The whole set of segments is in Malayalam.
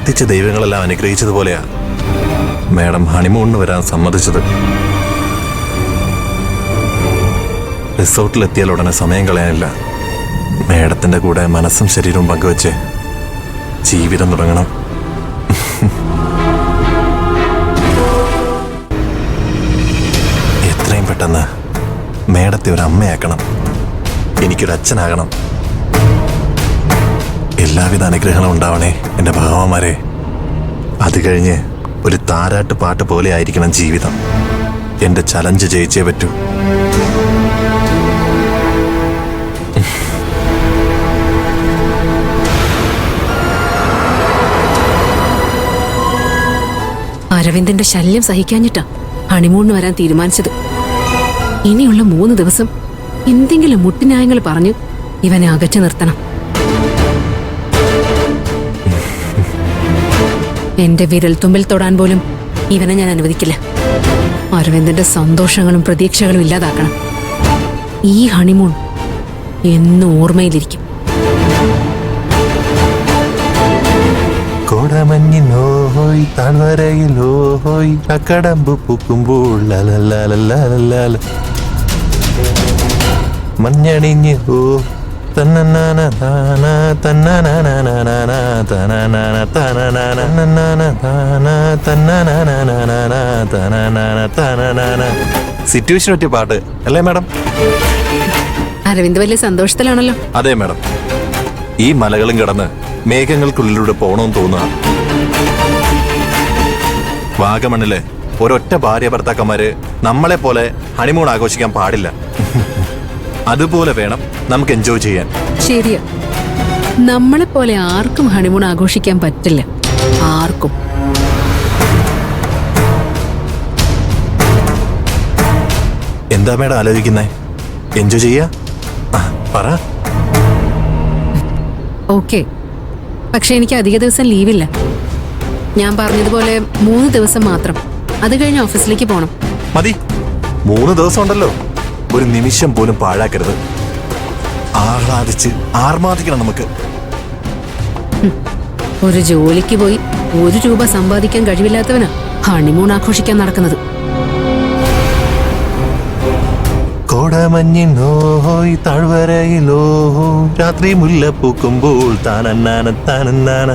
പ്രാർത്ഥിച്ച ദൈവങ്ങളെല്ലാം അനുഗ്രഹിച്ചതുപോലെയാ മാഡം ഹണിമൂണിന് വരാൻ സമ്മതിച്ചത്. റിസോർട്ടിലെത്തിയാൽ ഉടനെ സമയം കളയാനില്ല. മാഡത്തിന്റെ കൂടെ മനസ്സും ശരീരവും പങ്കുവെച്ച് ജീവിതം തുടങ്ങണം. എത്രയും പെട്ടെന്ന് മാഡത്തെ ഒരു അമ്മയാക്കണം. എനിക്കൊരു അച്ഛനാകണം. എല്ലാവിധ അനുഗ്രഹങ്ങളും ഉണ്ടാവണേ എൻ്റെ ഭഗവാന്മാരെ. അത് കഴിഞ്ഞ് ഒരു താരാട്ട് പാട്ട് പോലെ ആയിരിക്കണം ജീവിതം. എൻ്റെ ചലഞ്ച് ജയിച്ചേ പറ്റൂ. അരവിന്ദന്റെ ശല്യം സഹിക്കാഞ്ഞിട്ടാ ഹണിമൂണിന് വരാൻ തീരുമാനിച്ചത്. ഇനിയുള്ള 3 ദിവസം എന്തെങ്കിലും മുട്ടിന്യായങ്ങൾ പറഞ്ഞു ഇവനെ അകറ്റി നിർത്തണം. എന്റെ വിരൽത്തുമ്പിൽ തൊടാൻ പോലും ഇവനെ ഞാൻ അനുവദിക്കില്ല. അരവിന്ദന്റെ സന്തോഷങ്ങളും പ്രതീക്ഷകളും ഇല്ലാതാക്കണം. ഈ ഹണിമൂൺ എന്നും ഓർമ്മയിലിരിക്കും. കോടമഞ്ഞിനോഹോയ് താഴ്വരയിലോഹോയ് അക്കടമ്പു പൂക്കുമ്പോൾ മഞ്ഞണിഞ്ഞ് ഹോ തന്നനാന താന തന്നനാന തനനാന തനനാന താന തന്നനാന തനനാന തനനാന. സിറ്റുവേഷൻ പറ്റിയ പാട്ട് അല്ലേ മാഡം? അരവിന്ദ് വലിയ സന്തോഷത്തിലാണല്ലോ. അതെ മാഡം. ഈ മലകളും കടന്ന് മേഘങ്ങൾക്കുള്ളിലൂടെ പോകണമെന്ന് തോന്നുക. വാഗമണ്ണില് ഒരൊറ്റ ഭാര്യ ഭർത്താക്കന്മാര് നമ്മളെ പോലെ ഹണിമൂൺ ആഘോഷിക്കാൻ പാടില്ല. അതുപോലെ വേണം നമുക്ക് എൻജോയ് ചെയ്യാൻ. ശരിയാ, നമ്മളെ പോലെ ആർക്കും ഹണിമൂൺ ആഘോഷിക്കാൻ പറ്റില്ല. ആർക്കും. എന്താ മേഡം ആലോചിക്കുന്നേ? എൻജോയ് ചെയ്യാ പറ. ഓക്കെ, പക്ഷെ എനിക്ക് അധിക ദിവസം ലീവില്ല. ഞാൻ പറഞ്ഞതുപോലെ 3 ദിവസം മാത്രം. അത് കഴിഞ്ഞ് ഓഫീസിലേക്ക് പോണം. മതി, 3 ദിവസം ഉണ്ടല്ലോ. ഒരു നിമിഷം പോലും പാഴാക്കരുത്. ആഹ്ലാദിച്ച് ആർമാദിക്കണം നമുക്ക്. ഒരു ജോലിക്ക് പോയി 1 രൂപ സമ്പാദിക്കാൻ കഴിവില്ലാത്തവനാ ഹണിമൂൺ ആഘോഷിക്കാൻ നടക്കുന്നത്. കോടമഞ്ഞിനോഹോയ് താഴ്വരയിലോഹോ രാത്രി മുല്ല പൂക്കുമ്പോൾ താനന്നാന താനന്നാന.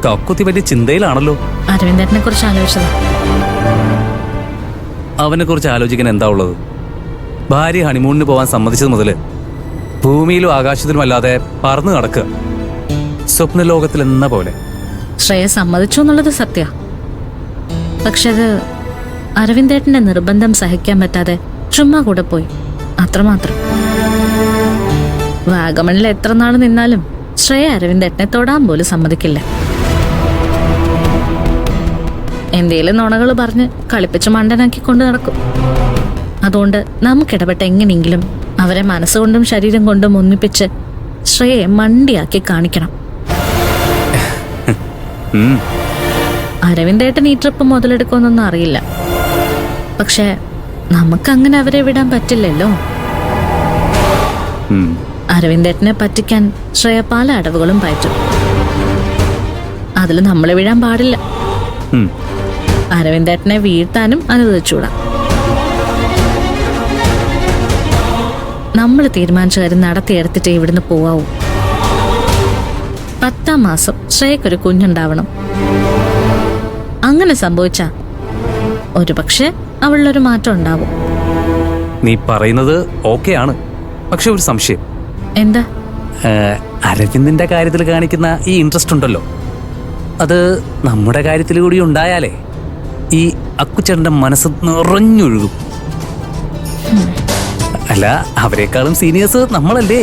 കക്കുത്തി വലിയ ചിന്തയിലാണല്ലോ. അരവിന്ദനെ കുറിച്ച് ആലോചിച്ചത്. അവനെ കുറിച്ച് ആലോചിക്കാൻ എന്താ ഉള്ളത്? ഭാര്യ ഹണിമൂണിന് പോവാൻ സമ്മതിച്ചത് മുതല് ഭൂമിയിലും ആകാശത്തിലും അല്ലാതെ പറന്നു നടക്കുക. സ്വപ്നലോകത്തിൽ എന്ന പോലെ. ശ്രേയ സമ്മതിച്ചു എന്നുള്ളത് സത്യ. പക്ഷെ അത് അരവിന്ദേട്ടന്റെ നിർബന്ധം സഹിക്കാൻ പറ്റാതെ ചുമ്മാ കൂടെ പോയി, അത്രമാത്രം. വാഗമണിൽ എത്ര നാൾ നിന്നാലും ശ്രേയ അരവിന്ദേട്ടനെ തൊടാൻ പോലും സമ്മതിക്കില്ല. എന്തേലും നുണകൾ പറഞ്ഞ് കളിപ്പിച്ച് മണ്ടനാക്കി കൊണ്ട് നടക്കും. അതുകൊണ്ട് നമുക്കിടപെട്ട് എങ്ങനെയെങ്കിലും അവരെ മനസ്സുകൊണ്ടും ശരീരം കൊണ്ടും ഒന്നിപ്പിച്ച് ശ്രേയയെ മണ്ടിയാക്കി കാണിക്കണം. അരവിന്ദേട്ടൻ ഈ ട്രിപ്പ് മുതലെടുക്കുമെന്നൊന്നും അറിയില്ല. പക്ഷെ നമുക്കങ്ങനെ അവരെ വിടാൻ പറ്റില്ലല്ലോ. അരവിന്ദേട്ടനെ പറ്റിക്കാൻ ശ്രേയ പല അടവുകളും പറ്റും. അതിൽ നമ്മളെ വീഴാൻ പാടില്ല. അരവിന്ദേട്ടനെ വീഴ്ത്താനും അനുവദിച്ചൂടാ. നമ്മൾ തീരുമാനിച്ച കാര്യം നടത്തിയെടുത്തിട്ട് ഇവിടുന്ന് പോവാവൂ. 10ാം മാസം ശ്രേയക്കൊരു കുഞ്ഞുണ്ടാവണം. അങ്ങനെ സംഭവിച്ചാ ഒരു പക്ഷെ അവളിലൊരു മാറ്റം ഉണ്ടാവും. നീ പറയുന്നത് ഓക്കെയാണ്. പക്ഷെ ഒരു സംശയം. എന്താ? അരവിന്ദിന്റെ കാര്യത്തിൽ കാണിക്കുന്ന ഈ ഇൻട്രസ്റ്റ് ഉണ്ടല്ലോ, അത് നമ്മുടെ കാര്യത്തിൽ കൂടി ഉണ്ടായാലേ ഈ അക്കുച്ചേട്ടന്റെ മനസ്സ് നിറഞ്ഞൊഴുകും. അല്ല, അവരെക്കാളും സീനിയേഴ്സ് നമ്മളല്ലേ?